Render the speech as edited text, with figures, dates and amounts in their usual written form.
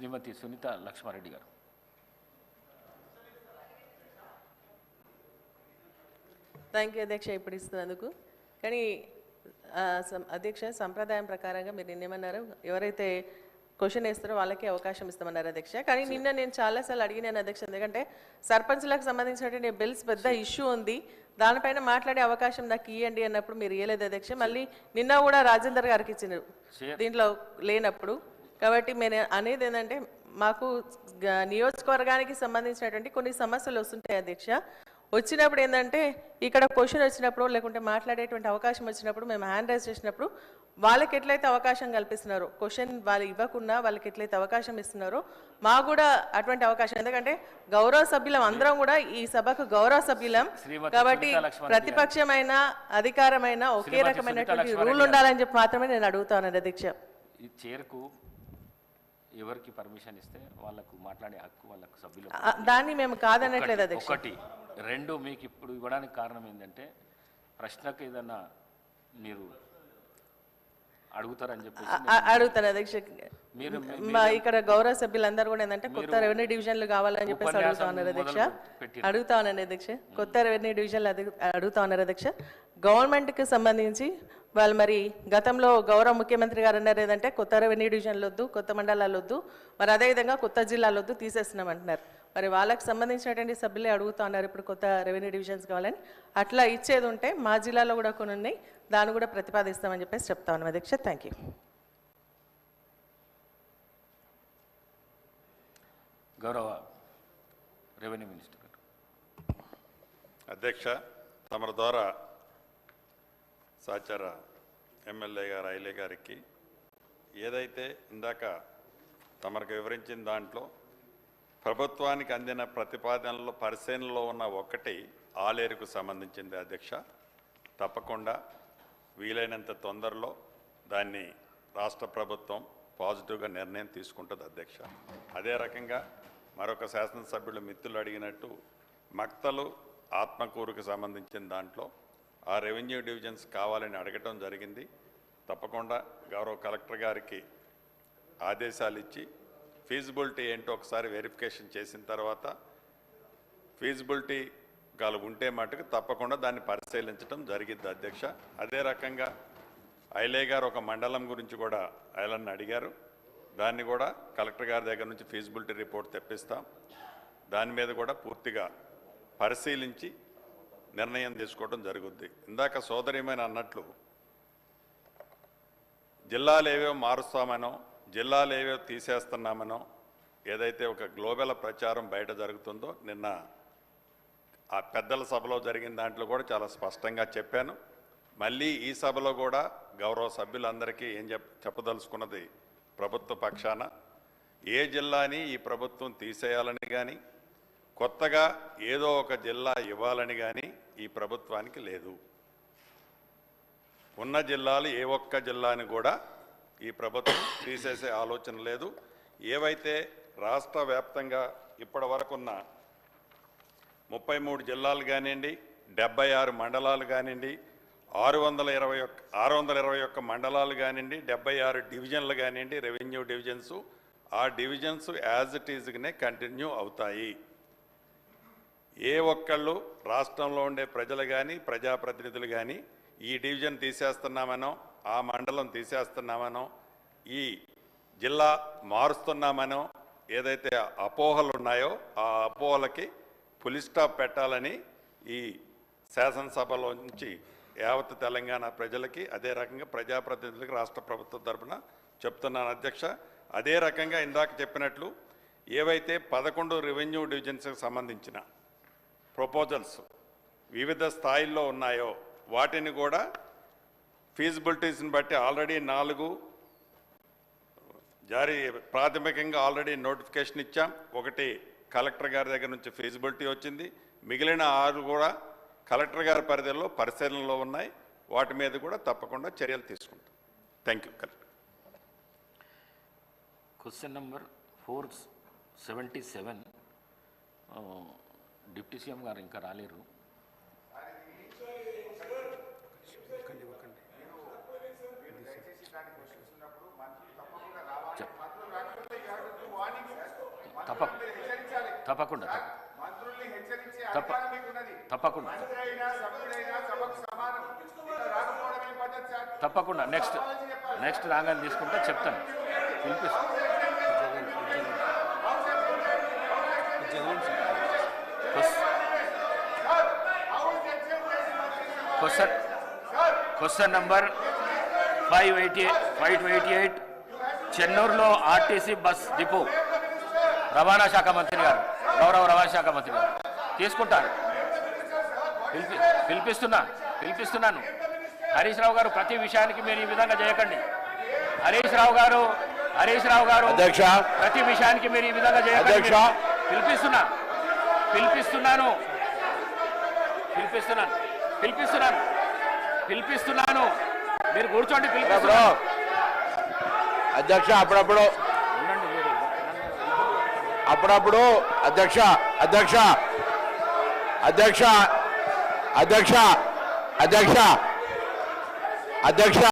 శ్రీమతి సునీత లక్ష్మారెడ్డి గారు. Thank you అధ్యక్ష, ఇప్పుడు ఇస్తున్నందుకు. కానీ అధ్యక్ష, సంప్రదాయం ప్రకారంగా మీరు నిన్నేమన్నారు, ఎవరైతే క్వశ్చన్ వేస్తారో వాళ్ళకే అవకాశం ఇస్తామన్నారు అధ్యక్ష. కానీ నిన్న నేను చాలాసార్లు అడిగినాను అధ్యక్ష, ఎందుకంటే సర్పంచ్లకు సంబంధించినటువంటి బిల్స్ పెద్ద ఇష్యూ ఉంది, దానిపైన మాట్లాడే అవకాశం నాకు ఇవ్వండి అన్నప్పుడు మీరు ఇవ్వలేదు అధ్యక్ష. మళ్ళీ నిన్న కూడా రాజేందర్ గారికి ఇచ్చినారు దీంట్లో లేనప్పుడు. కాబట్టి నేను అనేది ఏంటంటే, మాకు నియోజకవర్గానికి సంబంధించినటువంటి కొన్ని సమస్యలు వస్తుంటాయి అధ్యక్ష. వచ్చినప్పుడు ఏంటంటే, ఇక్కడ క్వశ్చన్ వచ్చినప్పుడు లేకుంటే మాట్లాడేటువంటి అవకాశం వచ్చినప్పుడు మేము హ్యాండ్ రైజ్ చేసినప్పుడు వాళ్ళకి ఎట్లయితే అవకాశం కల్పిస్తున్నారో, క్వశ్చన్ వాళ్ళు ఇవ్వకుండా వాళ్ళకి ఎట్లయితే అవకాశం ఇస్తున్నారో మాకు కూడా అటువంటి అవకాశం. ఎందుకంటే గౌరవ సభ్యులం అందరం కూడా ఈ సభకు గౌరవ సభ్యులం కాబట్టి ప్రతిపక్షమైన అధికారమైన ఒకే రకమైనటువంటి రూల్ ఉండాలని చెప్పి మాత్రమే నేను అడుగుతాను అధ్యక్ష. ఈ చైర్కు ఎవరికి పర్మిషన్ ఇస్తే వాళ్ళకు మాట్లాడే హక్కు వాళ్ళకు సభ్యులు, దాన్ని మేము కాదనట్లేదు అధ్యక్ష. ఒకటి. రెండు, మీకు ఇప్పుడు ఇవ్వడానికి కారణం ఏంటంటే ప్రశ్నకు ఏదన్నా మీరు అడుగుతారని చెప్పేసి అడుగుతాను అధ్యక్ష. ఇక్కడ గౌరవ సభ్యులందరూ కూడా ఏంటంటే కొత్త రెవెన్యూ డివిజన్లు కావాలని చెప్పేసి అడుగుతా ఉన్నారు అధ్యక్ష. అడుగుతా ఉన్నాను అధ్యక్ష, కొత్త రెవెన్యూ డివిజన్లు అడుగుతా ఉన్నారు అధ్యక్ష. గవర్నమెంట్కి సంబంధించి వాళ్ళు మరి గతంలో గౌరవ ముఖ్యమంత్రి గారు అన్నారు ఏదంటే కొత్త రెవెన్యూ డివిజన్లు వద్దు, కొత్త మండలాలు వద్దు, మరి అదేవిధంగా కొత్త జిల్లాలు వద్దు, తీసేస్తున్నాం అంటున్నారు. మరి వాళ్ళకి సంబంధించినటువంటి సభ్యులే అడుగుతా ఉన్నారు ఇప్పుడు కొత్త రెవెన్యూ డివిజన్స్ కావాలని. అట్లా ఇచ్చేది ఉంటే మా జిల్లాలో కూడా కొన్ని ఉన్నాయి, దాన్ని కూడా ప్రతిపాదిస్తామని చెప్పేసి చెప్తా ఉన్నాం అధ్యక్ష. Thank you. గౌరవ రెవెన్యూ మినిస్టర్ గారు. అధ్యక్ష, తమ ద్వారా సహచర ఎమ్మెల్యే గారు ఐలే గారికి ఏదైతే ఇందాక తమకు వివరించిన దాంట్లో ప్రభుత్వానికి అందిన ప్రతిపాదనలో పరిశీలనలో ఉన్న ఒకటి ఆలేరుకు సంబంధించింది అధ్యక్ష. తప్పకుండా వీలైనంత తొందరలో దాన్ని రాష్ట్ర ప్రభుత్వం పాజిటివ్గా నిర్ణయం తీసుకుంటుంది అధ్యక్ష. అదే రకంగా మరొక శాసనసభ్యులు మిత్రులు అడిగినట్టు మక్తలు ఆత్మకూరుకు సంబంధించిన దాంట్లో ఆ రెవెన్యూ డివిజన్స్ కావాలని అడగటం జరిగింది. తప్పకుండా గౌరవ కలెక్టర్ గారికి ఆదేశాలు ఇచ్చి ఫీజిబిలిటీ ఏంటో ఒకసారి వెరిఫికేషన్ చేసిన తర్వాత ఫీజిబిలిటీ గాలు ఉంటే మటుకు తప్పకుండా దాన్ని పరిశీలించడం జరిగింది అధ్యక్ష. అదే రకంగా ఐలే గారు ఒక మండలం గురించి కూడా ఐలన్ని అడిగారు, దాన్ని కూడా కలెక్టర్ గారి దగ్గర నుంచి ఫీజిబిలిటీ రిపోర్ట్ తెప్పిస్తాం. దాని మీద కూడా పూర్తిగా పరిశీలించి నిర్ణయం తీసుకోవడం జరుగుద్ది. ఇందాక సోదరిమైన అన్నట్లు జిల్లాలు ఏవేవో మారుస్తామనో, జిల్లాలు ఏవేవో తీసేస్తున్నామనో ఏదైతే ఒక గ్లోబల్ ప్రచారం బయట జరుగుతుందో, నిన్న ఆ పెద్దల సభలో జరిగిన దాంట్లో కూడా చాలా స్పష్టంగా చెప్పాను. మళ్ళీ ఈ సభలో కూడా గౌరవ సభ్యులందరికీ ఏం చెప్పదలుచుకున్నది, ప్రభుత్వ పక్షాన ఏ జిల్లాని ఈ ప్రభుత్వం తీసేయాలని కానీ కొత్తగా ఏదో ఒక జిల్లా ఇవ్వాలని కానీ ఈ ప్రభుత్వానికి లేదు. ఉన్న జిల్లాలు ఏ ఒక్క జిల్లాని కూడా ఈ ప్రభుత్వం తీసేసే ఆలోచన లేదు. ఏవైతే రాష్ట్ర వ్యాప్తంగా ఇప్పటి వరకున్న 33 జిల్లాలు కానివ్వండి, 76 మండలాలు కానివ్వండి, 621 మండలాలు కానివ్వండి, 76 డివిజన్లు కానివ్వండి, రెవెన్యూ డివిజన్స్, ఆ డివిజన్స్ యాజ్ ఇట్ ఈజ్గానే కంటిన్యూ అవుతాయి. ఏ ఒక్కళ్ళు రాష్ట్రంలో ఉండే ప్రజలు కానీ ప్రజాప్రతినిధులు కానీ ఈ డివిజన్ తీసేస్తున్నామనో, ఆ మండలం తీసేస్తున్నామనో, ఈ జిల్లా మారుస్తున్నామనో ఏదైతే అపోహలు ఉన్నాయో ఆ అపోహలకి ఫుల్ స్టాప్ పెట్టాలని ఈ శాసనసభలో నుంచి యావత్ తెలంగాణ ప్రజలకి, అదే రకంగా ప్రజాప్రతినిధులకి రాష్ట్ర ప్రభుత్వం తరఫున చెప్తున్నాను అధ్యక్ష. అదే రకంగా ఇందాక చెప్పినట్లు ఏవైతే 11 రెవెన్యూ డివిజన్స్కి సంబంధించిన ప్రపోజల్స్ వివిధ స్థాయిల్లో ఉన్నాయో వాటిని కూడా ఫీజిబిలిటీస్ని బట్టి ఆల్రెడీ 4 జారీ ప్రాథమికంగా ఆల్రెడీ నోటిఫికేషన్ ఇచ్చాం. ఒకటి కలెక్టర్ గారి దగ్గర నుంచి ఫీజిబిలిటీ వచ్చింది, మిగిలిన 6 కూడా కలెక్టర్ గారి పరిధిలో పరిశీలనలో ఉన్నాయి. వాటి మీద కూడా తప్పకుండా చర్యలు తీసుకుంటాం. Thank you. Collector. Question number 477 deputy CM గారు ఇంకా రాలేరు. తప్పకుండా మంత్రుల్ని హెచ్చరించే తప్ప- అధికారం మీకున్నది. తప్పకుండా మంత్రైనా సభ్యుడైనా సభకు సమానం. ఇక్కడ రాకపోవడం ఏం పద్ధతి సార్? తప్పకుండా నెక్స్ట్ రాగానే తీసుకుంటే చెప్తాను పిలిపిస్తాను. క్వశ్చన్ నంబర్ 588 చెన్నూరులో ఆర్టీసీ బస్ డిపో రవాణా శాఖ మంత్రి గారు, గౌరవ రవాణా శాఖ మంత్రి గారు తీసుకుంటారు. పిలిపిస్తున్నాను. హరీష్ రావు గారు ప్రతి విషయానికి మీరు ఈ విధంగా చేయకండి. హరీష్ రావు గారు అధ్యక్ష ప్రతి విషయానికి మీరు ఈ విధంగా చేయకండి. అధ్యక్ష. పిలిపిస్తున్నాను. మీరు కూర్చోండి. బ్రో అధ్యక్ష అప్పుడప్పుడు అధ్యక్ష